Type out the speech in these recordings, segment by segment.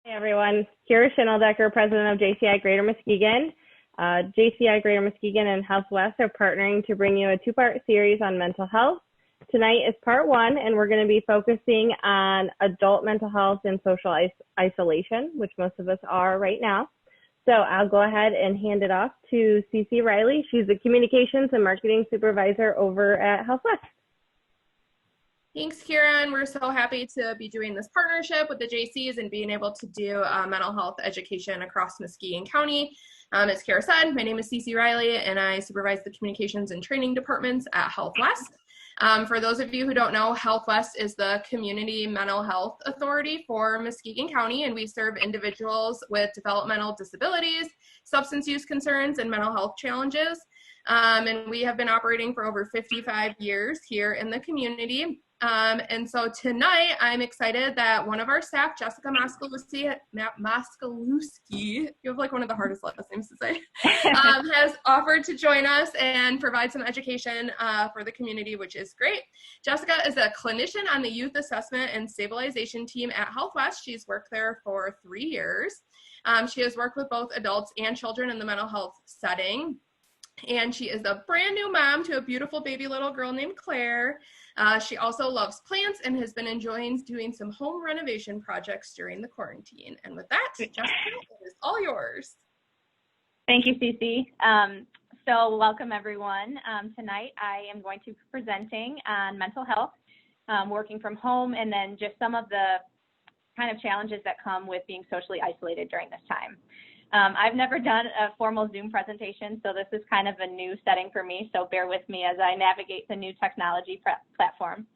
Hey everyone, Kira Schineldecker, president of JCI Greater Muskegon. JCI Greater Muskegon and HealthWest are partnering to bring you a two-part series on mental health. Tonight is part one, and we're going to be focusing on adult mental health and social isolation, which most of us are right now. So I'll go ahead and hand it off to CC Riley. She's the communications and marketing supervisor over at HealthWest. Thanks, Kieran. We're so happy to be doing this partnership with the JCs and being able to do mental health education across Muskegon County. As Kara said, my name is Cece Riley, and I supervise the communications and training departments at HealthWest. For those of you who don't know, HealthWest is the community mental health authority for Muskegon County, and we serve individuals with developmental disabilities, substance use concerns, and mental health challenges. And we have been operating for over 55 years here in the community. And so tonight, I'm excited that one of our staff, Jessica Moskaluski, you have like one of the hardest last names to say, has offered to join us and provide some education for the community, which is great. Jessica is a clinician on the youth assessment and stabilization team at HealthWest. She's worked there for 3 years. She has worked with both adults and children in the mental health setting. And she is a brand new mom to a beautiful baby little girl named Claire. She also loves plants and has been enjoying doing some home renovation projects during the quarantine. And with that, Jessica, it is all yours. Thank you, Cece. So welcome, everyone. Tonight, I am going to be presenting on mental health, working from home, and then just some of the kind of challenges that come with being socially isolated during this time. I've never done a formal Zoom presentation, so this is kind of a new setting for me, so bear with me as I navigate the new technology platform.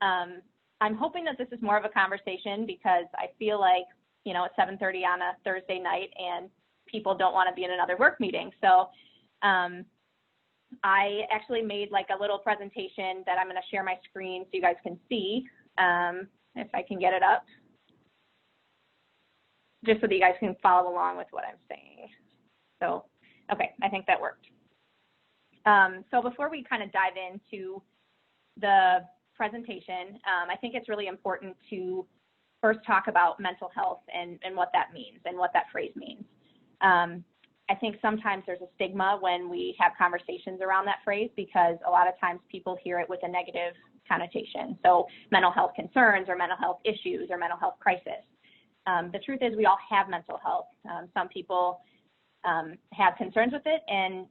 I'm hoping that this is more of a conversation because I feel like, you know, it's 7:30 on a Thursday night and people don't want to be in another work meeting. So I actually made like a little presentation that I'm going to share my screen so you guys can see, if I can get it up, just so that you guys can follow along with what I'm saying. So, okay, I think that worked. So before we kind of dive into the presentation, I think it's really important to first talk about mental health and what that means and what that phrase means. I think sometimes there's a stigma when we have conversations around that phrase because a lot of times people hear it with a negative connotation. So mental health concerns or mental health issues or mental health crisis. The truth is we all have mental health. Some people have concerns with it, and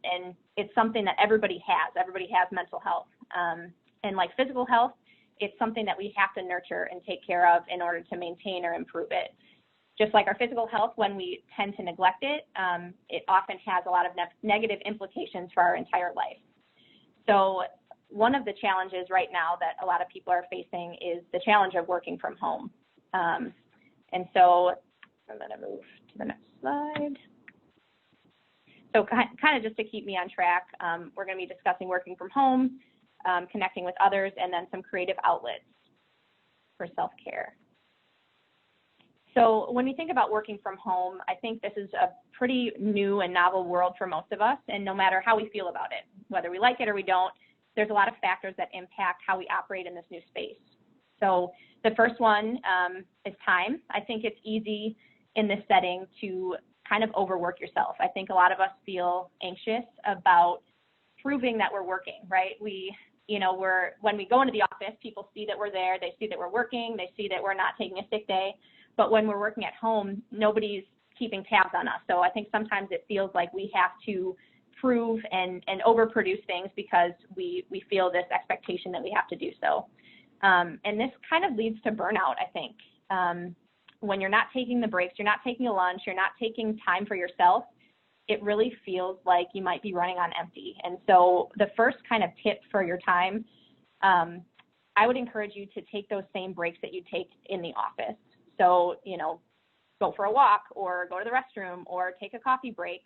it's something that everybody has. Everybody has mental health. And like physical health, it's something that we have to nurture and take care of in order to maintain or improve it. Just like our physical health, when we tend to neglect it, it often has a lot of negative implications for our entire life. So one of the challenges right now that a lot of people are facing is the challenge of working from home. And so I'm going to move to the next slide. So kind of just to keep me on track, we're going to be discussing working from home, connecting with others, and then some creative outlets for self-care. So when we think about working from home, I think this is a pretty new and novel world for most of us, and no matter how we feel about it, whether we like it or we don't, there's a lot of factors that impact how we operate in this new space. So the first one is time. I think it's easy in this setting to kind of overwork yourself. I think a lot of us feel anxious about proving that we're working, right? When we go into the office, people see that we're there, they see that we're working, they see that we're not taking a sick day. But when we're working at home, nobody's keeping tabs on us. So I think sometimes it feels like we have to prove and overproduce things because we feel this expectation that we have to do so. And this kind of leads to burnout, I think. When you're not taking the breaks, you're not taking a lunch, you're not taking time for yourself, it really feels like you might be running on empty. And so the first kind of tip for your time, I would encourage you to take those same breaks that you take in the office. So, you know, go for a walk or go to the restroom or take a coffee break.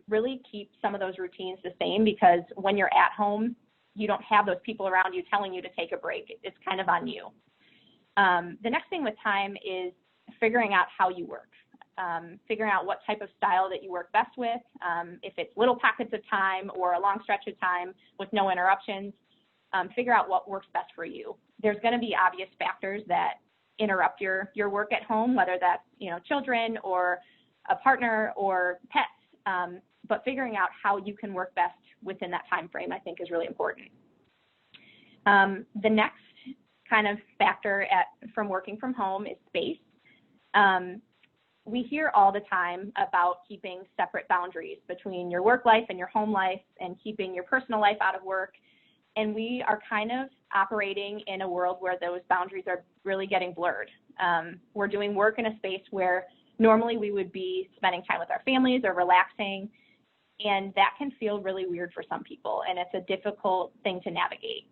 Really keep some of those routines the same because when you're at home, you don't have those people around you telling you to take a break. It's kind of on you. The next thing with time is figuring out how you work, figuring out what type of style that you work best with, if it's little pockets of time or a long stretch of time with no interruptions, figure out what works best for you. There's going to be obvious factors that interrupt your work at home, whether that's, children or a partner or pets, but figuring out how you can work best within that time frame, I think, is really important. The next kind of factor from working from home is space. We hear all the time about keeping separate boundaries between your work life and your home life and keeping your personal life out of work. And we are kind of operating in a world where those boundaries are really getting blurred. We're doing work in a space where normally we would be spending time with our families or relaxing, and that can feel really weird for some people, and it's a difficult thing to navigate.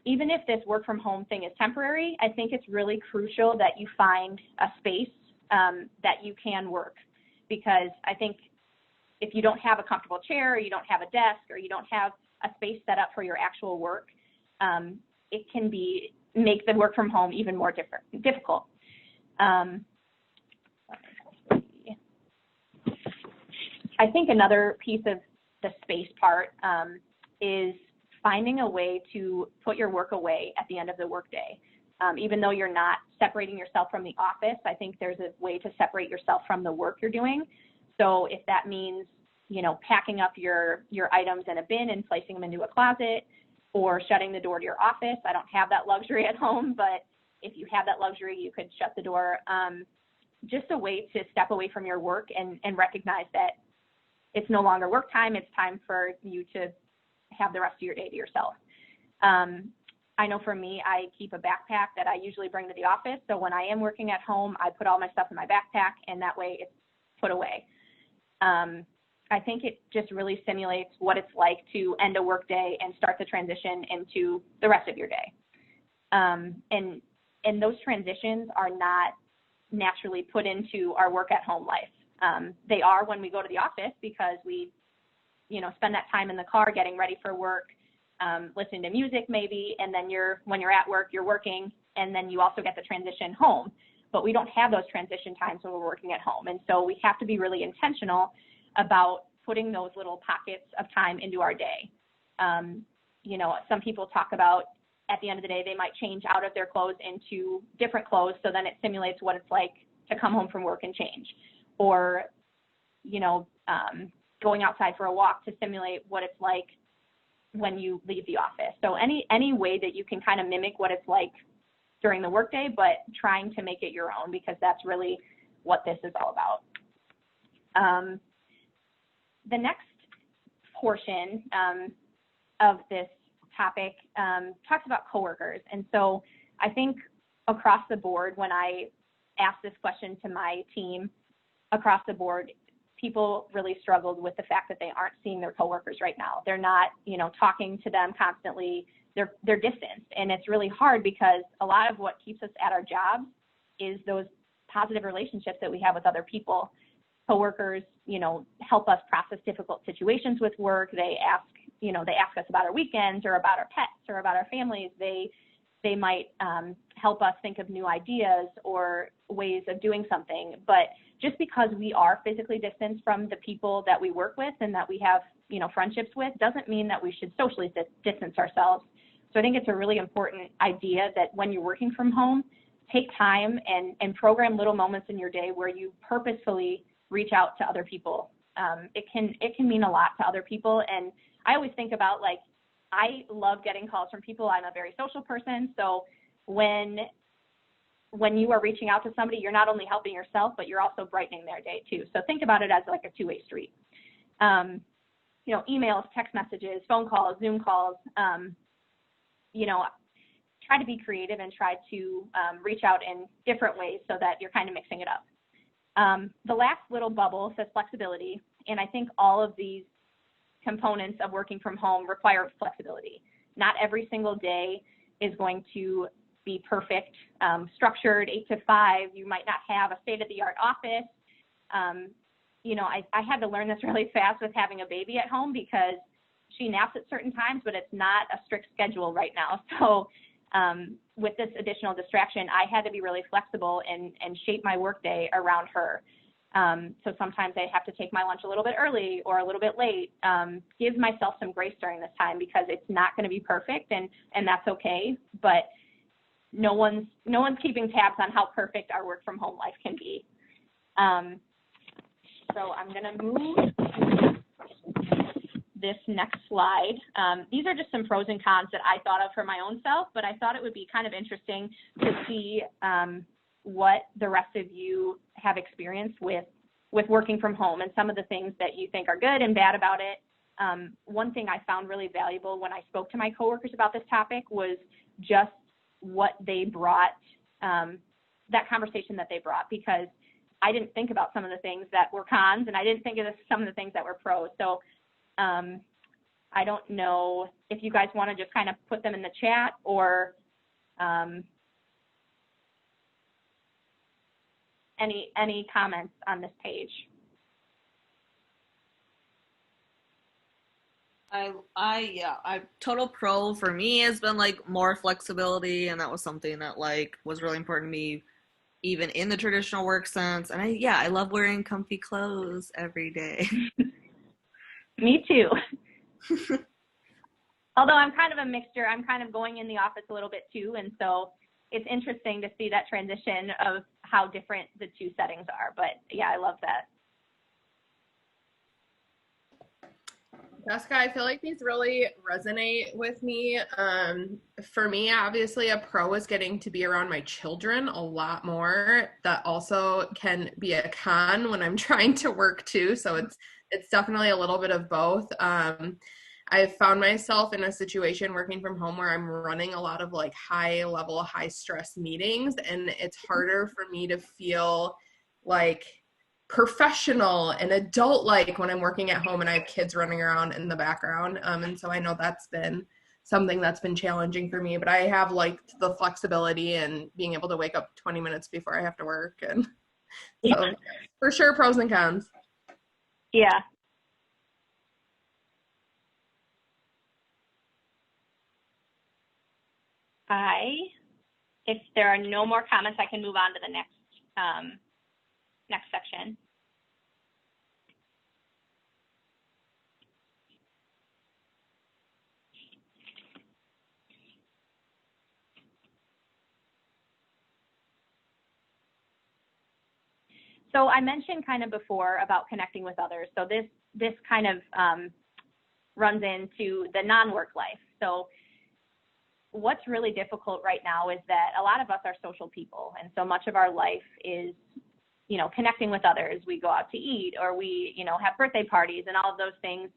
Even if this work from home thing is temporary, I think it's really crucial that you find a space that you can work, because I think if you don't have a comfortable chair, or you don't have a desk, or you don't have a space set up for your actual work, it can make the work from home even more difficult. I think another piece of the space part is finding a way to put your work away at the end of the workday. Even though you're not separating yourself from the office, I think there's a way to separate yourself from the work you're doing. So if that means, packing up your items in a bin and placing them into a closet, or shutting the door to your office. I don't have that luxury at home, but if you have that luxury, you could shut the door. Just a way to step away from your work and recognize that it's no longer work time. It's time for you to have the rest of your day to yourself. I know for me, I keep a backpack that I usually bring to the office. So when I am working at home, I put all my stuff in my backpack, and that way it's put away. I think it just really simulates what it's like to end a work day and start the transition into the rest of your day. And those transitions are not naturally put into our work at home life. They are when we go to the office, because we, spend that time in the car getting ready for work, listening to music maybe, and then when you're at work, you're working, and then you also get the transition home. But we don't have those transition times when we're working at home. And so we have to be really intentional about putting those little pockets of time into our day. Some people talk about at the end of the day, they might change out of their clothes into different clothes, so then it simulates what it's like to come home from work and change. Or, going outside for a walk to simulate what it's like when you leave the office. So any way that you can kind of mimic what it's like during the workday, but trying to make it your own, because that's really what this is all about. The next portion of this topic talks about coworkers. And so I think across the board, when I asked this question to my team across the board, people really struggled with the fact that they aren't seeing their coworkers right now. They're not, talking to them constantly. They're distanced. And it's really hard, because a lot of what keeps us at our jobs is those positive relationships that we have with other people. Coworkers, help us process difficult situations with work. They ask us about our weekends, or about our pets, or about our families. They might help us think of new ideas or ways of doing something. But just because we are physically distanced from the people that we work with and that we have, friendships with, doesn't mean that we should socially distance ourselves. So I think it's a really important idea that when you're working from home, take time and program little moments in your day where you purposefully reach out to other people. It can mean a lot to other people. And I always think about, I love getting calls from people. I'm a very social person. So when you are reaching out to somebody, you're not only helping yourself, but you're also brightening their day too. So think about it as like a two-way street. Emails, text messages, phone calls, Zoom calls, try to be creative and try to reach out in different ways so that you're kind of mixing it up. The last little bubble says flexibility. And I think all of these components of working from home require flexibility. Not every single day is going to be perfect, structured 8 to 5. You might not have a state-of-the-art office. I had to learn this really fast with having a baby at home, because she naps at certain times, but it's not a strict schedule right now. So with this additional distraction, I had to be really flexible and shape my workday around her. So sometimes I have to take my lunch a little bit early or a little bit late. Give myself some grace during this time, because it's not going to be perfect, and that's okay. But no one's keeping tabs on how perfect our work from home life can be. So I'm going to move this next slide. These are just some pros and cons that I thought of for my own self, but I thought it would be kind of interesting to see what the rest of you have experienced with working from home and some of the things that you think are good and bad about it. One thing I found really valuable when I spoke to my coworkers about this topic was just what they brought, that conversation that they brought, because I didn't think about some of the things that were cons, and I didn't think of some of the things that were pros. So I don't know if you guys want to just kind of put them in the chat, or any comments on this page. I total pro for me has been like more flexibility, and that was something that like was really important to me even in the traditional work sense. And I love wearing comfy clothes every day. Me too. Although I'm kind of a mixture. I'm kind of going in the office a little bit too, and so it's interesting to see that transition of how different the two settings are. But yeah, I love that. Jessica, I feel like these really resonate with me. For me, obviously, a pro is getting to be around my children a lot more. That also can be a con when I'm trying to work too. So it's definitely a little bit of both. I've found myself in a situation working from home where I'm running a lot of like high level, high stress meetings, and it's harder for me to feel like professional and adult-like when I'm working at home and I have kids running around in the background. And so I know that's been something that's been challenging for me, but I have liked the flexibility and being able to wake up 20 minutes before I have to work. And so for sure, pros and cons. Yeah. If there are no more comments, I can move on to the next section. So I mentioned kind of before about connecting with others. So this kind of runs into the non-work life. So what's really difficult right now is that a lot of us are social people, and so much of our life is, connecting with others. We go out to eat, or we, have birthday parties, and all of those things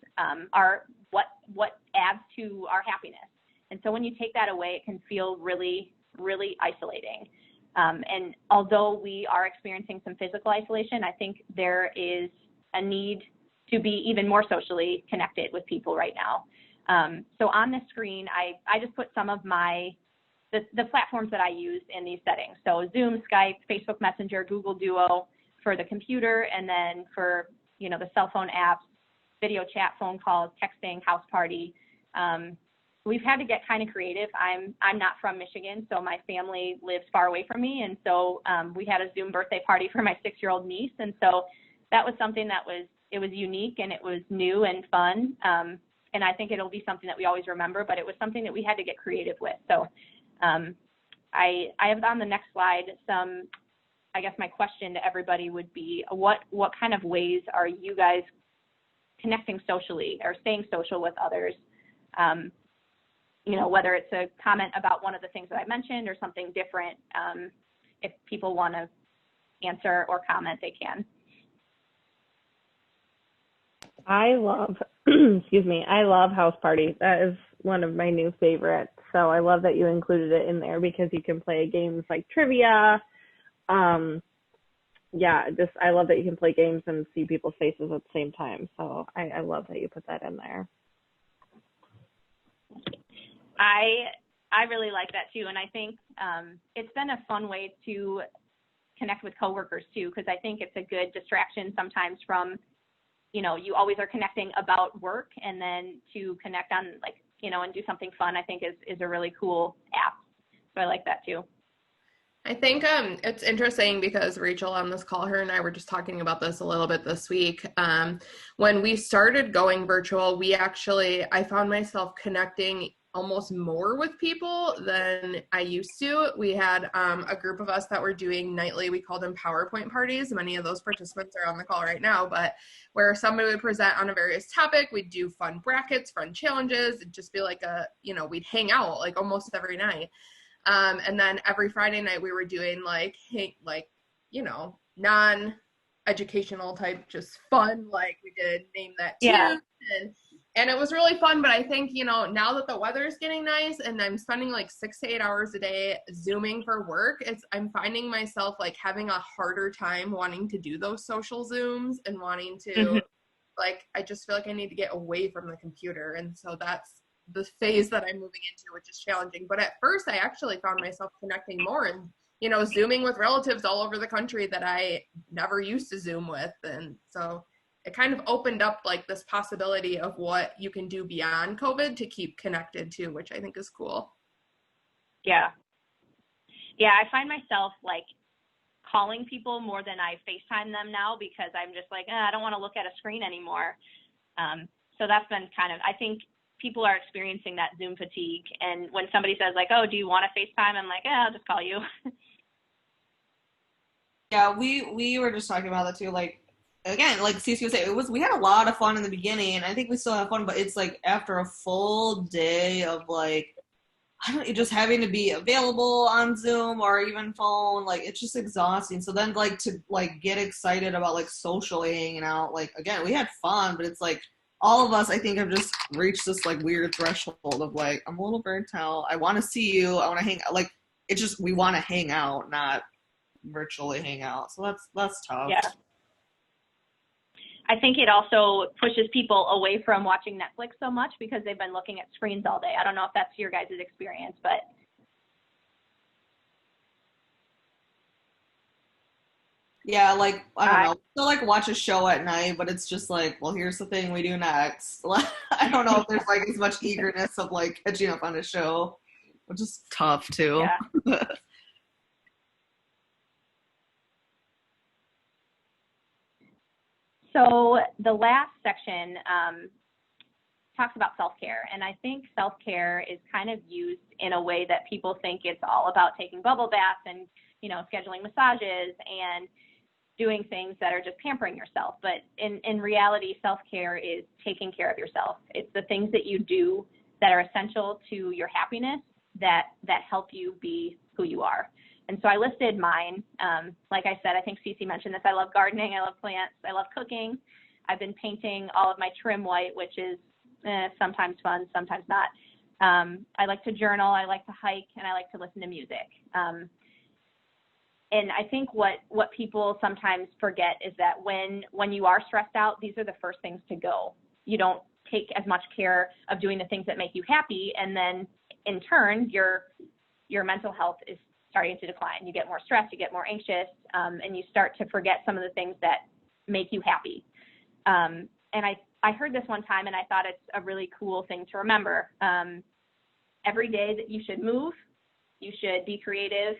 are what adds to our happiness. And so when you take that away, it can feel really, really isolating. And although we are experiencing some physical isolation, I think there is a need to be even more socially connected with people right now. So on the screen, I just put some of the platforms that I use in these settings. So Zoom, Skype, Facebook Messenger, Google Duo for the computer, and then for, the cell phone apps, video chat, phone calls, texting, house party. We've had to get kind of creative. I'm not from Michigan, so my family lives far away from me. And so we had a Zoom birthday party for my 6-year-old niece. And so that was something it was unique, and it was new and fun. And I think it'll be something that we always remember, but it was something that we had to get creative with. So I have on the next slide I guess my question to everybody would be, what kind of ways are you guys connecting socially or staying social with others? Whether it's a comment about one of the things that I mentioned or something different. If people want to answer or comment, they can. I love, I love house parties. That is one of my new favorites. So I love that you included it in there because you can play games like trivia. I love that you can play games and see people's faces at the same time. So I love that you put that in there. I really like that too. And I think it's been a fun way to connect with coworkers too, because I think it's a good distraction sometimes from, you always are connecting about work, and then to connect on and do something fun, I think is a really cool app. So I like that too. I think it's interesting because Rachel on this call, her and I were just talking about this a little bit this week. When we started going virtual, I found myself connecting almost more with people than I used to. We had a group of us that were doing nightly, we called them PowerPoint parties. Many of those participants are on the call right now, but where somebody would present on a various topic, we'd do fun brackets, fun challenges. It'd just be like we'd hang out like almost every night. And then every Friday night we were doing non-educational type, just fun, like we did Name That Tune. And it was really fun, but I think, now that the weather is getting nice and I'm spending like 6 to 8 hours a day Zooming for work, I'm finding myself like having a harder time wanting to do those social Zooms and wanting to, I just feel like I need to get away from the computer. And so that's the phase that I'm moving into, which is challenging. But at first I actually found myself connecting more and, Zooming with relatives all over the country that I never used to Zoom with. And so it kind of opened up like this possibility of what you can do beyond COVID to keep connected to, which I think is cool. Yeah. Yeah, I find myself like calling people more than I FaceTime them now because I'm just like, I don't want to look at a screen anymore. So that's been I think people are experiencing that Zoom fatigue. And when somebody says like, oh, do you want to FaceTime? I'm like, I'll just call you. Yeah, we were just talking about that too. Like, again, like Cece was saying, we had a lot of fun in the beginning, and I think we still have fun, but it's like after a full day of like, just having to be available on Zoom or even phone, like it's just exhausting. So then like to like get excited about like socially hanging out, like again, we had fun, but it's like all of us, I think, have just reached this like weird threshold of like, I'm a little burnt out. I want to see you. I want to hang out. Like it's just, we want to hang out, not virtually hang out. So that's tough. Yeah. I think it also pushes people away from watching Netflix so much because they've been looking at screens all day. I don't know if that's your guys' experience, but. Yeah, like, I don't know. Still like watch a show at night, but it's just like, well, here's the thing we do next. I don't know if there's like as much eagerness of like catching up on a show, which is tough too. Yeah. So the last section talks about self-care, and I think self-care is kind of used in a way that people think it's all about taking bubble baths and, scheduling massages and doing things that are just pampering yourself. But in reality, self-care is taking care of yourself. It's the things that you do that are essential to your happiness that help you be who you are. And so I listed mine. Like I said, I think Cece mentioned this. I love gardening. I love plants. I love cooking. I've been painting all of my trim white, which is sometimes fun, sometimes not. I like to journal. I like to hike, and I like to listen to music. And I think what people sometimes forget is that when you are stressed out, these are the first things to go. You don't take as much care of doing the things that make you happy, and then in turn, your mental health is starting to decline. You get more stressed, you get more anxious, and you start to forget some of the things that make you happy. And I heard this one time, and I thought it's a really cool thing to remember. Every day that you should move, you should be creative,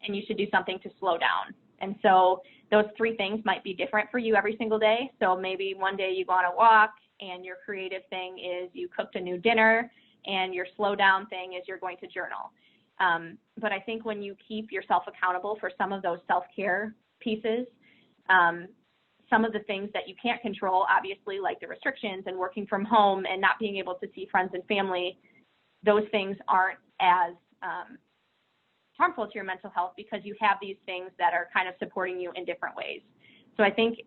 and you should do something to slow down. And so those three things might be different for you every single day. So maybe one day you go on a walk, and your creative thing is you cooked a new dinner, and your slow down thing is you're going to journal. But I think when you keep yourself accountable for some of those self-care pieces, some of the things that you can't control, obviously, like the restrictions and working from home and not being able to see friends and family, those things aren't as harmful to your mental health because you have these things that are kind of supporting you in different ways. So I think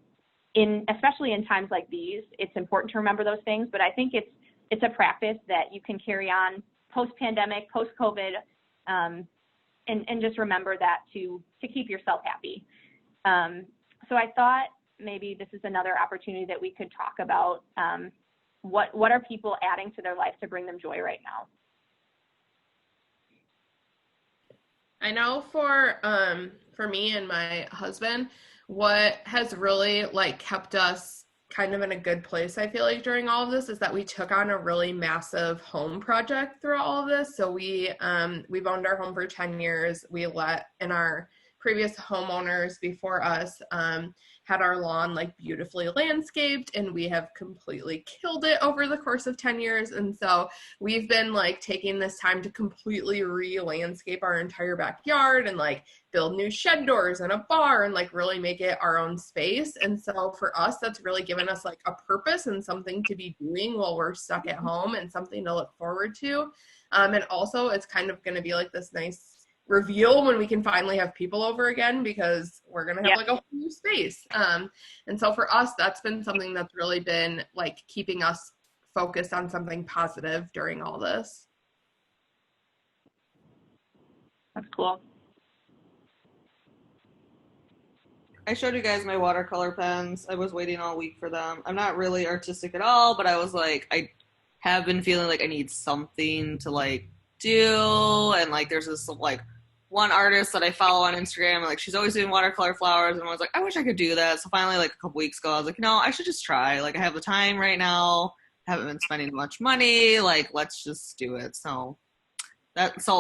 especially in times like these, it's important to remember those things, but I think it's a practice that you can carry on post-pandemic, post-COVID, and just remember that to keep yourself happy. So I thought maybe this is another opportunity that we could talk about what are people adding to their life to bring them joy right now. I know for me and my husband, what has really like kept us kind of in a good place, I feel like, during all of this is that we took on a really massive home project throughout all of this. So we've owned our home for 10 years. We let in our previous homeowners before us had our lawn like beautifully landscaped, and we have completely killed it over the course of 10 years. And so we've been like taking this time to completely re-landscape our entire backyard and like build new shed doors and a bar and like really make it our own space. And so for us, that's really given us like a purpose and something to be doing while we're stuck at home and something to look forward to. And also it's kind of going to be like this nice reveal when we can finally have people over again, because we're going to have like a whole new space. And so for us, that's been something that's really been like keeping us focused on something positive during all this. That's cool. I showed you guys my watercolor pens. I was waiting all week for them. I'm not really artistic at all, but I was like, I have been feeling like I need something to like do. And like, there's this like one artist that I follow on Instagram, and like she's always doing watercolor flowers, and I was like, I wish I could do that. So finally, like a couple weeks ago, I was like, no, I should just try. Like I have the time right now. I haven't been spending much money. Like let's just do it. So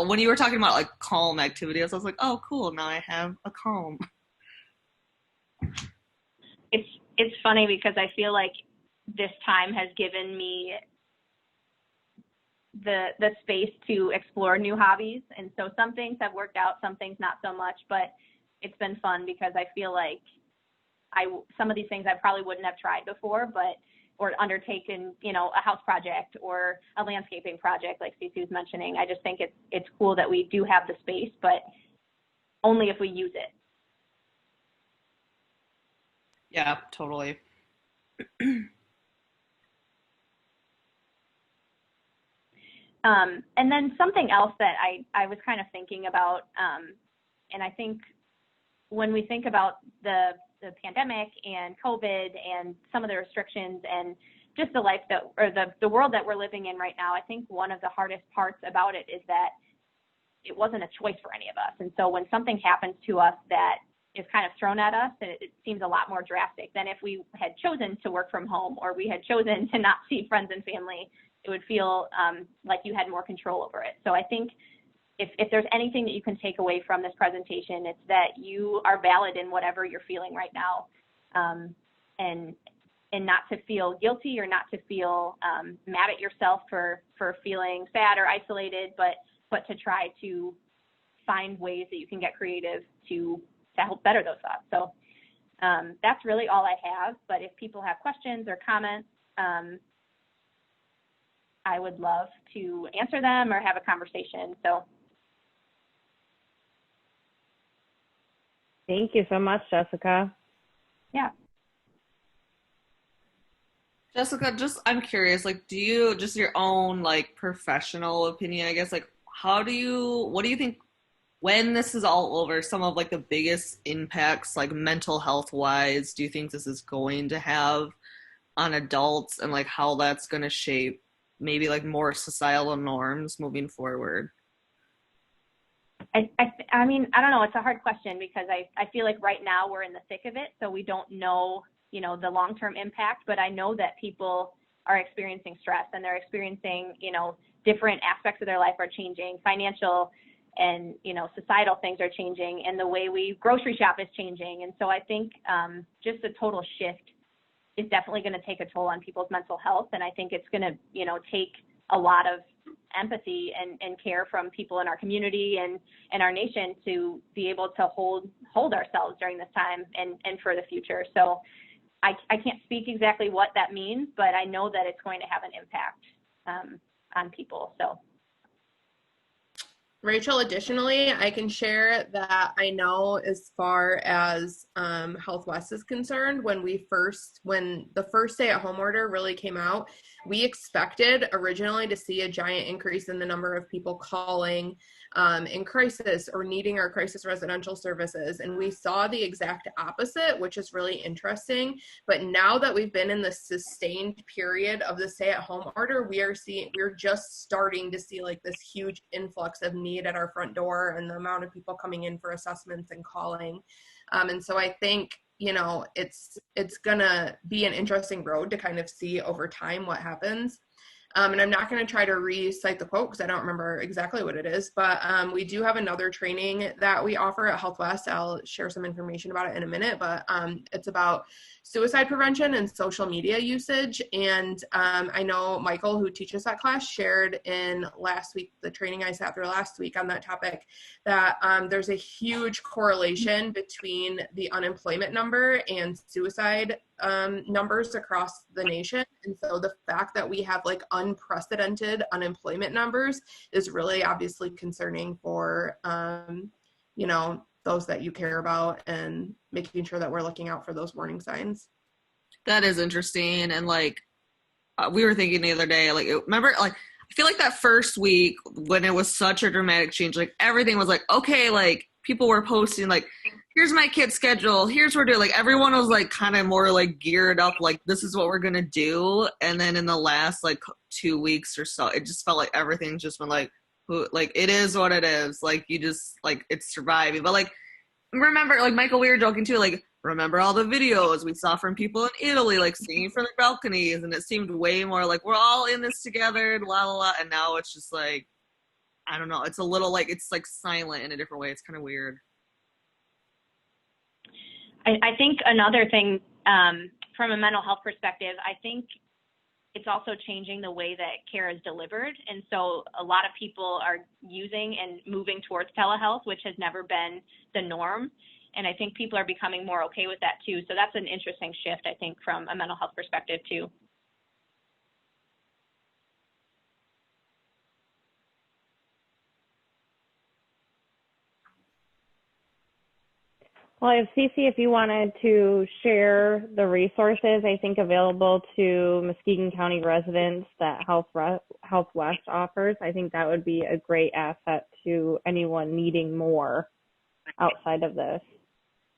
when you were talking about like calm activities, I was like, oh cool, now I have a calm. It's funny because I feel like this time has given me the space to explore new hobbies. And so some things have worked out, some things not so much, but it's been fun because I feel like some of these things I probably wouldn't have tried before, or undertaken, a house project or a landscaping project like Cece was mentioning. I just think it's cool that we do have the space, but only if we use it. Yeah, totally. And then something else that I was kind of thinking about, and I think when we think about the pandemic and COVID and some of the restrictions and just the life the world that we're living in right now, I think one of the hardest parts about it is that it wasn't a choice for any of us. And so when something happens to us that is kind of thrown at us, it seems a lot more drastic than if we had chosen to work from home or we had chosen to not see friends and family. It would feel like you had more control over it. So I think if there's anything that you can take away from this presentation, it's that you are valid in whatever you're feeling right now, and not to feel guilty or not to feel mad at yourself for feeling sad or isolated, but to try to find ways that you can get creative to help better those thoughts. So that's really all I have. But if people have questions or comments, I would love to answer them or have a conversation. So thank you so much, Jessica. Yeah. Jessica, I'm curious, like, do you, just your own, like, professional opinion, I guess, like, what do you think, when this is all over, some of, like, the biggest impacts, like, mental health-wise, do you think this is going to have on adults, and, like, how that's going to shape maybe, like, more societal norms moving forward? I mean, I don't know. It's a hard question because I feel like right now we're in the thick of it, so we don't know, the long-term impact, but I know that people are experiencing stress and they're experiencing, different aspects of their life are changing, financial and, societal things are changing, and the way we grocery shop is changing. And so I think just a total shift is definitely going to take a toll on people's mental health. And I think it's going to, take a lot of empathy and care from people in our community and our nation to be able to hold ourselves during this time and for the future. So I can't speak exactly what that means, but I know that it's going to have an impact on people. So. Rachel, additionally, I can share that I know as far as HealthWest is concerned, when the first stay-at-home order really came out, we expected originally to see a giant increase in the number of people calling in crisis or needing our crisis residential services. And we saw the exact opposite, which is really interesting. But now that we've been in the sustained period of the stay-at-home order, we're just starting to see like this huge influx of need at our front door and the amount of people coming in for assessments and calling. And so I think, it's gonna be an interesting road to kind of see over time what happens. And I'm not going to try to recite the quote because I don't remember exactly what it is, but we do have another training that we offer at HealthWest. I'll share some information about it in a minute, but it's about suicide prevention and social media usage. And I know Michael, who teaches that class, shared in last week, the training I sat through last week on that topic, that there's a huge correlation between the unemployment number and suicide numbers across the nation. And so the fact that we have like unprecedented unemployment numbers is really obviously concerning for, you know, those that you care about, and making sure that we're looking out for those warning signs. That is interesting. And like, we were thinking the other day, like, remember, like, I feel like that first week when it was such a dramatic change, like everything was like, okay, like people were posting like, here's my kid's schedule, here's what we're doing. Like everyone was like kind of more like geared up, like this is what we're going to do. And then in the last like 2 weeks or so, it just felt like everything just went like it is what it is. Like you just like, it's surviving. But like, remember, like Michael, we were joking too, like, remember all the videos we saw from people in Italy, like singing from the balconies, and it seemed way more like we're all in this together, la la la. And now it's just like, I don't know, it's a little like, it's like silent in a different way. It's kind of weird. I think another thing from a mental health perspective, I think it's also changing the way that care is delivered. And so a lot of people are using and moving towards telehealth, which has never been the norm. And I think people are becoming more okay with that too. So that's an interesting shift, I think, from a mental health perspective too. Well, Cece, if you wanted to share the resources, I think, available to Muskegon County residents that HealthWest offers, I think that would be a great asset to anyone needing more outside of this.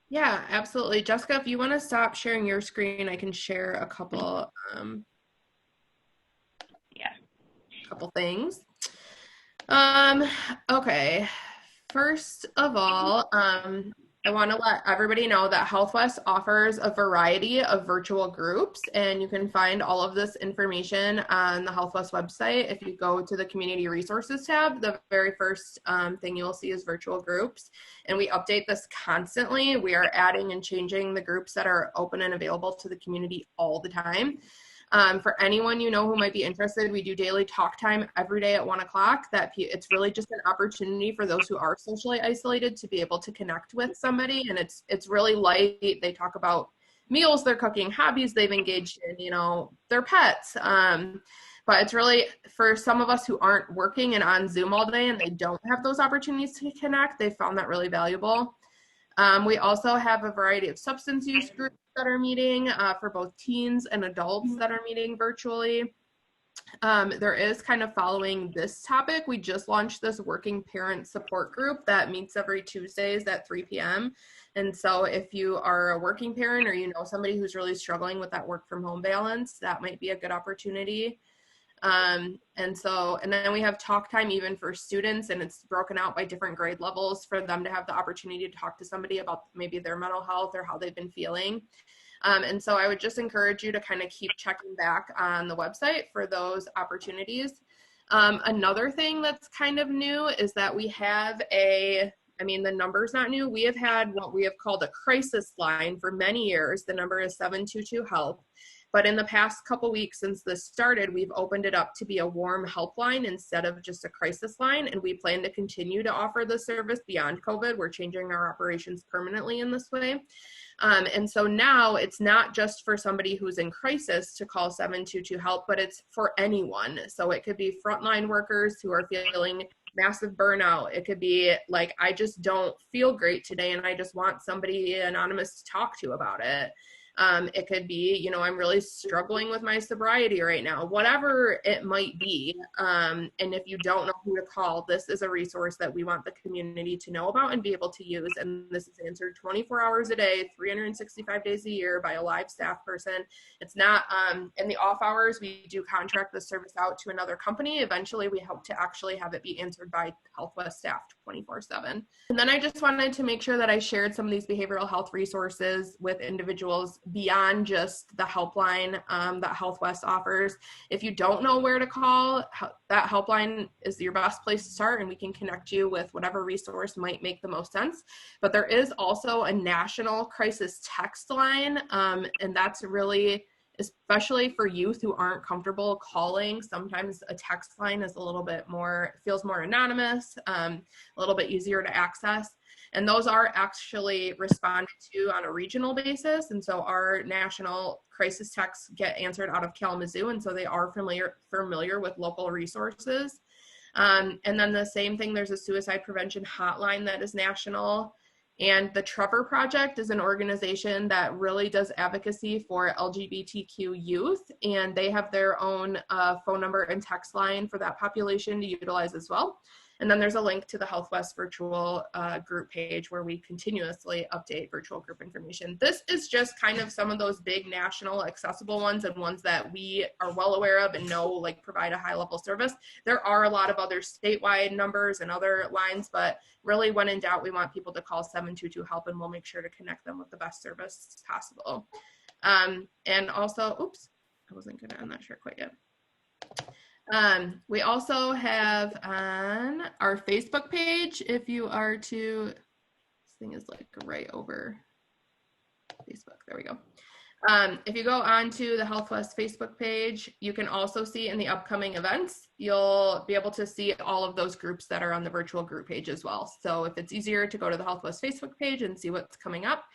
Yeah, absolutely. Jessica, if you want to stop sharing your screen, I can share a couple couple things. Okay. First of all, I want to let everybody know that HealthWest offers a variety of virtual groups, and you can find all of this information on the HealthWest website. If you go to the Community Resources tab, the very first thing you'll see is virtual groups, and we update this constantly. We are adding and changing the groups that are open and available to the community all the time. For anyone you know who might be interested, we do daily talk time every day at 1 o'clock. It's really just an opportunity for those who are socially isolated to be able to connect with somebody, and it's really light. They talk about meals they're cooking, hobbies they've engaged in, you know, their pets. But it's really, for some of us who aren't working and on Zoom all day and they don't have those opportunities to connect, they found that really valuable. We also have a variety of substance use groups that are meeting for both teens and adults that are meeting virtually. There is, kind of following this topic, we just launched this working parent support group that meets every Tuesdays at 3 p.m. And so if you are a working parent or you know somebody who's really struggling with that work from home balance, that might be a good opportunity. And then we have talk time even for students, and it's broken out by different grade levels for them to have the opportunity to talk to somebody about maybe their mental health or how they've been feeling. And so I would just encourage you to kind of keep checking back on the website for those opportunities. Another thing that's kind of new is that we have the number's not new. We have had what we have called a crisis line for many years. The number is 722-HELP. But in the past couple weeks since this started, we've opened it up to be a warm helpline instead of just a crisis line. And we plan to continue to offer this service beyond COVID. We're changing our operations permanently in this way. And so now it's not just for somebody who's in crisis to call 722-HELP, but it's for anyone. So it could be frontline workers who are feeling massive burnout. It could be like, I just don't feel great today and I just want somebody anonymous to talk to about it. It could be, you know, I'm really struggling with my sobriety right now, whatever it might be. And if you don't know who to call, this is a resource that we want the community to know about and be able to use. And this is answered 24 hours a day, 365 days a year by a live staff person. It's not, in the off hours, we do contract the service out to another company. Eventually, we hope to actually have it be answered by HealthWest staff 24/7. And then I just wanted to make sure that I shared some of these behavioral health resources with individuals beyond just the helpline that HealthWest offers. If you don't know where to call, that helpline is your best place to start, and we can connect you with whatever resource might make the most sense. But there is also a national crisis text line, and that's really, especially for youth who aren't comfortable calling, sometimes a text line is a little bit more, feels more anonymous, a little bit easier to access. And those are actually responded to on a regional basis. And so our national crisis texts get answered out of Kalamazoo. And so they are familiar with local resources. And then the same thing, there's a suicide prevention hotline that is national. And the Trevor Project is an organization that really does advocacy for LGBTQ youth. And they have their own phone number and text line for that population to utilize as well. And then there's a link to the HealthWest virtual group page where we continuously update virtual group information. This is just kind of some of those big national accessible ones and ones that we are well aware of and know like provide a high level service. There are a lot of other statewide numbers and other lines, but really when in doubt, we want people to call 722-HELP and we'll make sure to connect them with the best service possible. And also, oops, I wasn't gonna end that shirt quite yet. We also have on our Facebook page, if you are to, this thing is like right over Facebook, there we go. If you go onto the HealthWest Facebook page, you can also see in the upcoming events, you'll be able to see all of those groups that are on the virtual group page as well. So if it's easier to go to the HealthWest Facebook page and see what's coming up,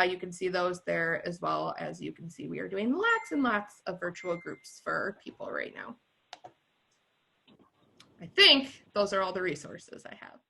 you can see those there, as well as you can see we are doing lots and lots of virtual groups for people right now. I think those are all the resources I have.